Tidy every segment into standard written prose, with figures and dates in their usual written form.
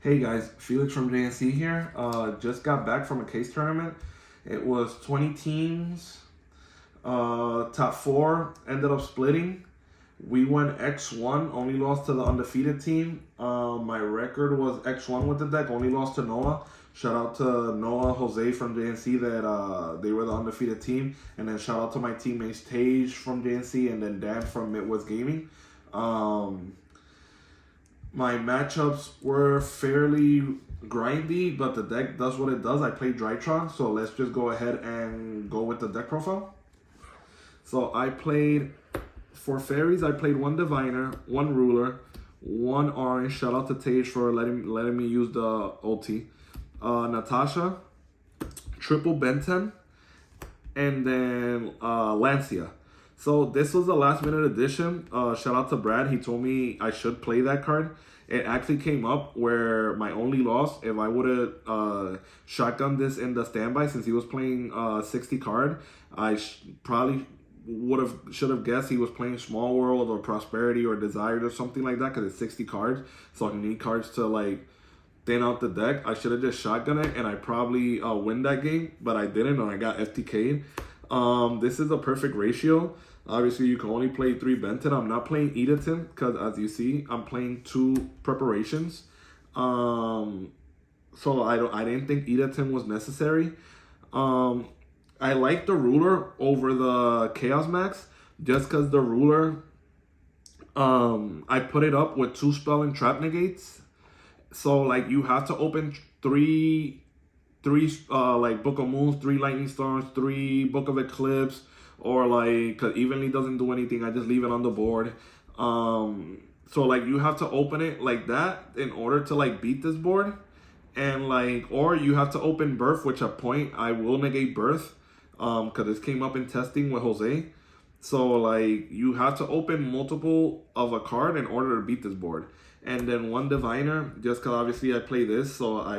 Hey guys, Felix from JNC here. Just got back from a case tournament. It was 20 teams. Top four ended up splitting. We went X1, only lost to the undefeated team. My record was X1 with the deck, only lost to Noah. Shout out to Noah, Jose from JNC that they were the undefeated team. And then shout out to my teammates Tage from JNC and then Dan from Midwest Gaming. My matchups were fairly grindy, but the deck does what it does. I played Drytron, so let's just go ahead and go with the deck profile. So I played, for Fairies, I played one Diviner, one Ruler, one Orange. Shout out to Tage for letting me use the ulti. Natasha, triple Benten, and then Lancia. So this was a last minute addition. Shout out to Brad. He told me I should play that card. It actually came up where my only loss, if I would have shotgunned this in the standby, since he was playing 60 card, I probably should have guessed he was playing Small World or Prosperity or Desired or something like that, because it's 60 cards. So I need cards to like thin out the deck. I should have just shotgunned it and I probably win that game, but I didn't, and I got FTK'd. This is a perfect ratio. Obviously, you can only play 3 Benton. I'm not playing Edaton because, as you see, I'm playing 2 preparations. So I didn't think Edaton was necessary. I like the Ruler over the Chaos Max just because the Ruler, I put it up with 2 Spell and Trap Negates. So, like, you have to open three like Book of Moons, 3 Lightning Storms, 3 Book of Eclipse, or like, cause Evenly doesn't do anything, I just leave it on the board. So like you have to open it like that in order to like beat this board, and like, or you have to open Birth, which at point I will negate Birth, cause this came up in testing with Jose. So like you have to open multiple of a card in order to beat this board, and then 1 Diviner, just cause obviously I play this, so I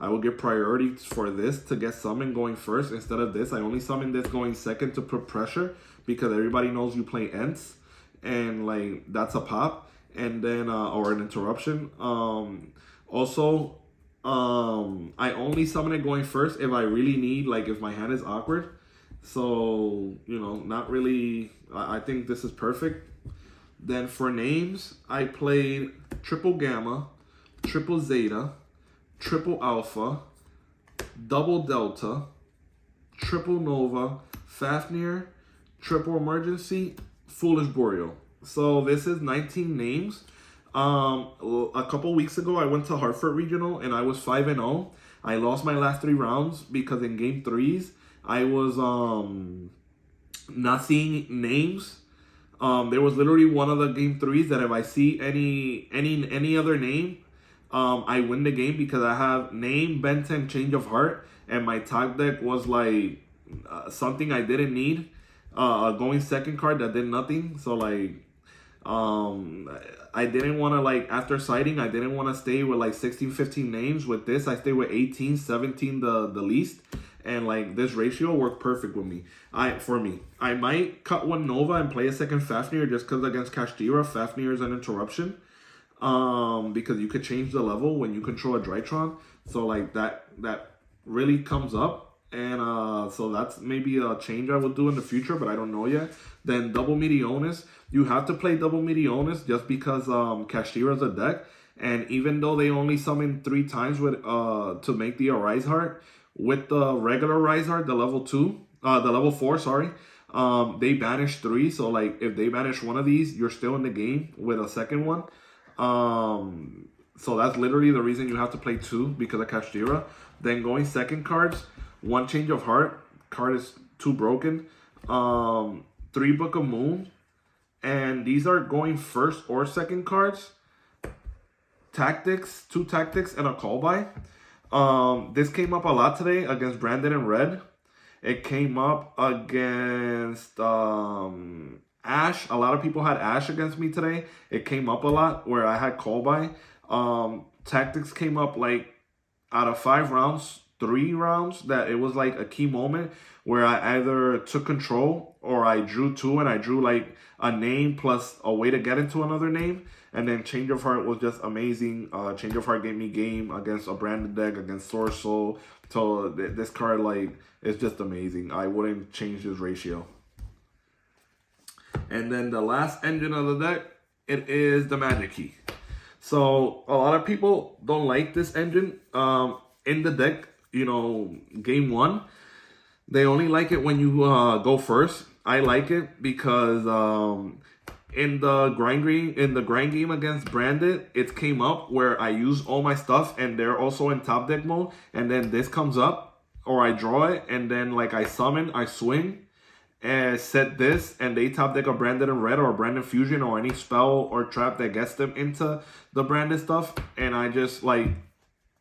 would give priority for this to get summon going first instead of this. I only summon this going second to put pressure because everybody knows you play Ents, and like that's a pop, and then or an interruption. Also, I only summon it going first if I really need, like if my hand is awkward. So, you know, not really. I think this is perfect. Then for names, I played triple Gamma, triple Zeta, triple Alpha, double Delta, triple Nova, Fafnir, triple Emergency, Foolish Boreal. So this is 19 names. A couple weeks ago, I went to Hartford Regional and I was 5-0. I lost my last 3 rounds because in game 3s, I was not seeing names. There was literally one of the game 3s that if I see any other name, I win the game because I have name, Benton, Change of Heart, and my top deck was like something I didn't need. A going second card that did nothing. So like, I didn't want to, like, after sighting, I didn't want to stay with like 16, 15 names. With this, I stay with 18, 17 the least. And like this ratio worked perfect with me. For me, I might cut 1 Nova and play a second Fafnir just because against Kashtira, Fafnir is an interruption. Because you could change the level when you control a Drytron. So like that really comes up, and so that's maybe a change I will do in the future, but I don't know yet. Then double Meteonis. You have to play double Meteonis just because Kashtira is a deck, and even though they only summon 3 times with to make the Arise Heart, with the regular Rise Heart, the level 4, sorry, they banish 3. So like if they banish one of these, you're still in the game with a second one. So that's literally the reason you have to play 2, because of Kashtira. Then going second cards, 1 Change of Heart, card is too broken. 3 Book of Moon, and these are going first or second cards. Tactics, 2 Tactics, and a Call By. This came up a lot today against Brandon and Red. It came up against Ash. A lot of people had Ash against me today. It came up a lot where I had Call By. Tactics came up like out of 5 rounds, 3 rounds that it was like a key moment where I either took control or I drew 2 and I drew like a name plus a way to get into another name. And then Change of Heart was just amazing. Change of Heart gave me game against a branded deck, against Source Soul. So this card, like, is just amazing. I wouldn't change this ratio. And then the last engine of the deck, it is the Magic Key. So a lot of people don't like this engine in the deck. You know, game one, they only like it when you go first. I like it because in the grind game against Branded, it came up where I use all my stuff and they're also in top deck mode, and then this comes up or I draw it, and then like I summon, I swing and set this, and they top deck a Branded in red or a Branded Fusion or any spell or trap that gets them into the Branded stuff, and I just like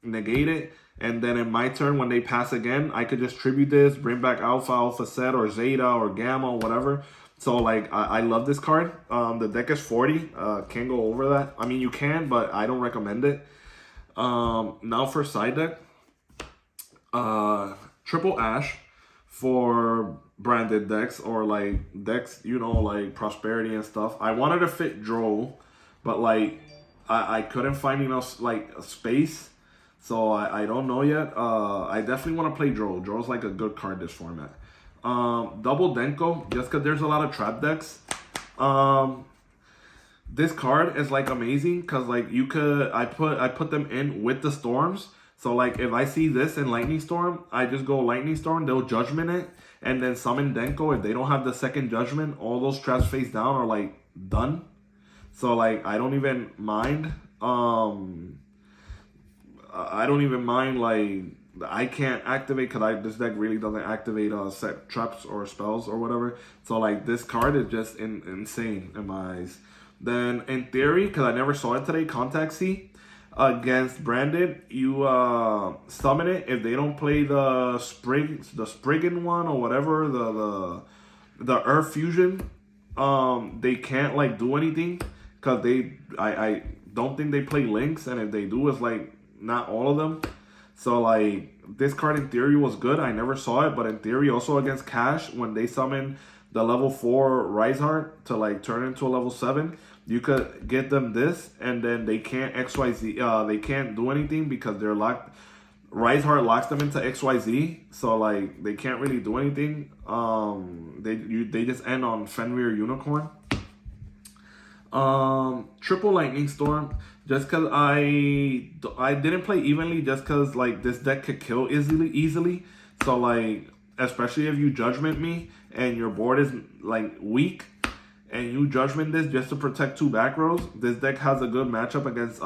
negate it. And then in my turn, when they pass again, I could just tribute this, bring back Alpha, Alpha Set, or Zeta, or Gamma, or whatever. So, like, I love this card. The deck is 40. Can't go over that. I mean, you can, but I don't recommend it. Now for side deck. Triple Ash for branded decks, or, like, decks, you know, like Prosperity and stuff. I wanted to fit Droll, but, like, I couldn't find enough, like, space. So I don't know yet. I definitely want to play Droll. Droll's like a good card this format. Double Denko, just because there's a lot of trap decks. This card is like amazing because like you could I put them in with the storms. So like if I see this in Lightning Storm, I just go Lightning Storm. They'll Judgment it and then summon Denko. If they don't have the second Judgment, all those traps face down are like done. So like I don't even mind. I don't even mind, like, I can't activate because this deck really doesn't activate set traps or spells or whatever. So, like, this card is just insane in my eyes. Then, in theory, because I never saw it today, Contact C against Branded, you summon it. If they don't play the Spriggan one or whatever, the Earth Fusion, they can't, like, do anything because I don't think they play Links, and if they do, it's, like, not all of them. So like this card in theory was good. I never saw it, but in theory also against Cash, when they summon the level 4 Riseheart to like turn into a level 7, you could get them this, and then they can't XYZ. They can't do anything because they're locked. Riseheart locks them into XYZ, so like they can't really do anything. They just end on Fenrir Unicorn. Triple Lightning Storm. Just because I didn't play evenly, just because like this deck could kill easily. So like, especially if you Judgment me and your board is like weak, and you Judgment this just to protect 2 back rows, this deck has a good matchup against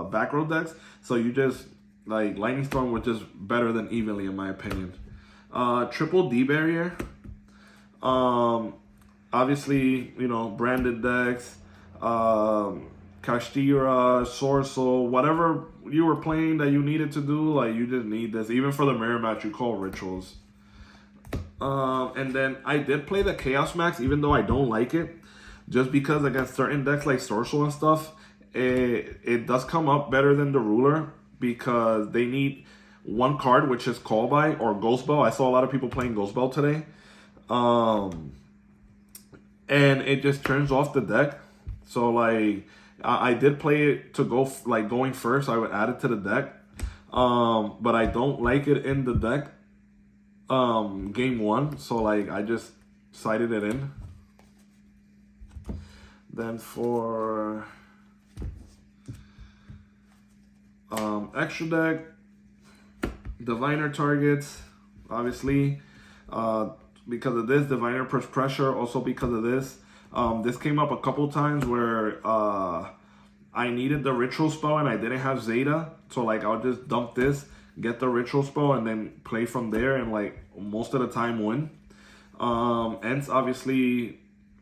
back row decks. So you just like Lightning Storm, which is better than evenly in my opinion. Triple D Barrier. Obviously, you know, branded decks. Kashtira, Sorcel, whatever you were playing that you needed to do, like you just need this. Even for the mirror match, you call Rituals. And then I did play the Chaos Max, even though I don't like it, just because against certain decks like Sorcel and stuff, it does come up better than the Ruler because they need one card, which is Call By or Ghost Bell. I saw a lot of people playing Ghost Bell today, and it just turns off the deck. So like. I did play it to go like going first. I would add it to the deck, but I don't like it in the deck. Game 1, so like I just sided it in. Then for extra deck, Diviner targets, obviously, because of this. Diviner puts pressure, also because of this. This came up a couple times where I needed the Ritual spell and I didn't have Zeta. So like I'll just dump this, get the Ritual spell, and then play from there and like most of the time win. Ents, obviously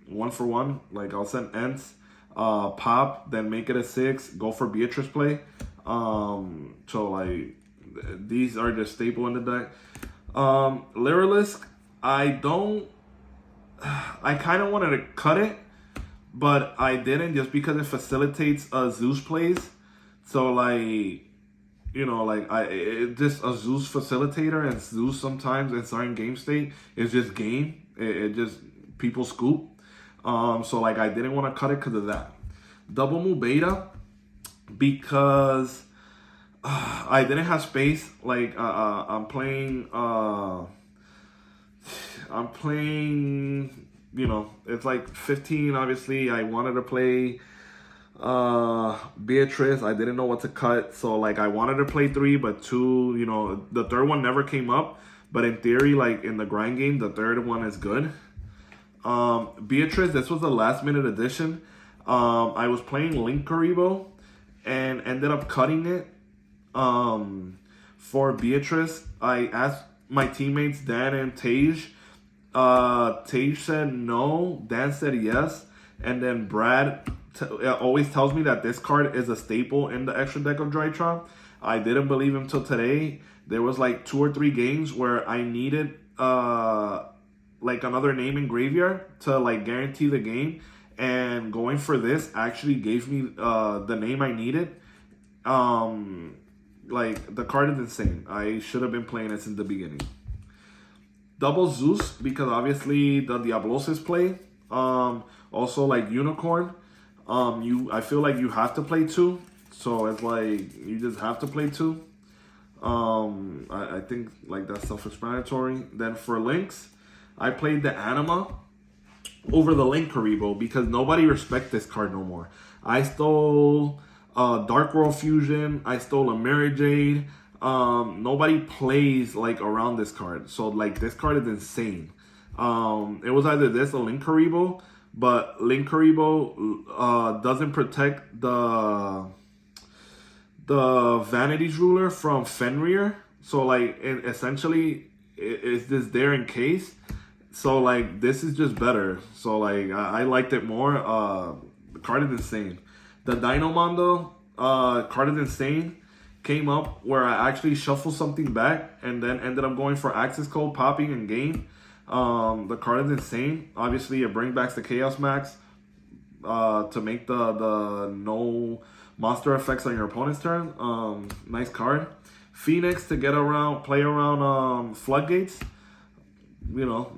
1 for 1. Like I'll send Ents, pop, then make it a 6, go for Beatrice play. So like these are just staple in the deck. Lyrilisk, I kind of wanted to cut it, but I didn't just because it facilitates Zeus plays. So like, you know, like just a Zeus facilitator, and Zeus sometimes in certain game state is just game. It just people scoop. So like I didn't want to cut it because of that. Double Mu Beta because I didn't have space. Like I'm playing. You know, it's like 15. Obviously, I wanted to play Beatrice. I didn't know what to cut, so like I wanted to play 3, but 2. You know, the third one never came up. But in theory, like in the grind game, the third one is good. Beatrice, this was the last minute edition. I was playing Link Karibo and ended up cutting it. For Beatrice, I asked my teammates Dan and Tage. Tage said no, Dan said yes, and then Brad always tells me that this card is a staple in the extra deck of Drytron. I didn't believe him till today. There was like 2 or 3 games where I needed like another name in graveyard to like guarantee the game, and going for this actually gave me the name I needed. Like the card is insane. I should have been playing it since the beginning. Double Zeus because obviously the Diablosis play. Also like Unicorn. I feel like you have to play 2, so it's like you just have to play 2. I think like that's self-explanatory. Then for links, I played the Anima over the Link Karibo because nobody respects this card no more. I stole Dark World Fusion. I stole a Mary Jade. Nobody plays like around this card, so like this card is insane. It was either this or Link Karibo, but Link Karibo doesn't protect the Vanity's Ruler from Fenrir, so like essentially it's just there in case. So like this is just better. So like I liked it more. The card is insane. The Dino Mondo card is insane. Came up where I actually shuffled something back and then ended up going for access code, popping, and game. The card is insane. Obviously, it brings back the Chaos Max to make the no monster effects on your opponent's turn. Nice card. Phoenix to get around, play around Floodgates. You know,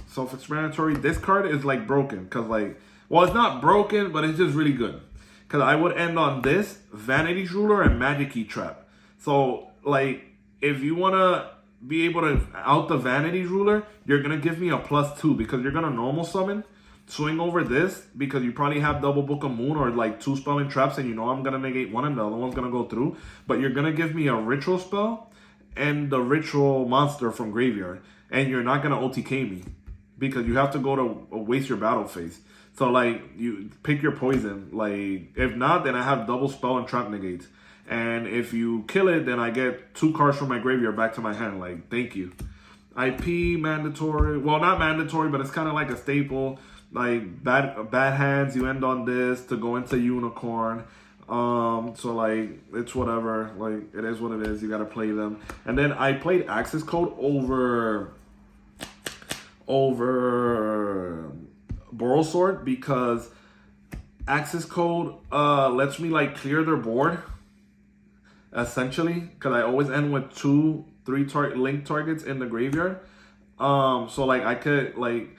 self-explanatory. This card is like broken because like, well, it's not broken, but it's just really good. Because I would end on this, Vanity's Ruler, and Magic Key Trap. So, like, if you want to be able to out the Vanity's Ruler, you're going to give me a +2 because you're going to normal summon, swing over this, because you probably have double Book of Moon or like 2 spelling traps, and you know I'm going to negate one and the other one's going to go through. But you're going to give me a Ritual spell and the Ritual monster from Graveyard. And you're not going to OTK me because you have to go to waste your battle phase. So, like, you pick your poison. Like, if not, then I have double spell and trap negates. And if you kill it, then I get 2 cards from my graveyard back to my hand. Like, thank you. IP, mandatory. Well, not mandatory, but it's kind of like a staple. Like, bad hands, you end on this to go into Unicorn. So, like, it's whatever. Like, it is what it is. You got to play them. And then I played Access Code over Boral Sword because Access Code lets me like clear their board essentially because I always end with 2-3 link targets in the graveyard. So like I could like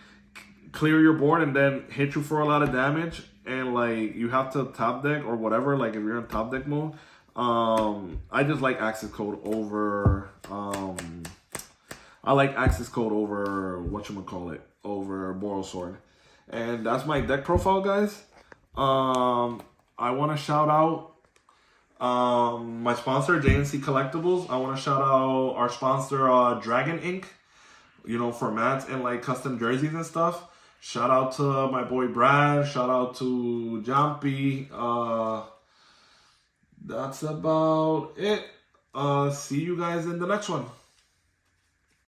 clear your board and then hit you for a lot of damage, and like you have to top deck or whatever, like if you're in top deck mode. I just like Access Code over I like Access Code over over Boral Sword. And that's my deck profile, guys. I want to shout out my sponsor, JNC Collectibles. I want to shout out our sponsor, Dragon Ink. You know, for mats and like custom jerseys and stuff. Shout out to my boy Brad. Shout out to Jumpy. That's about it. See you guys in the next one.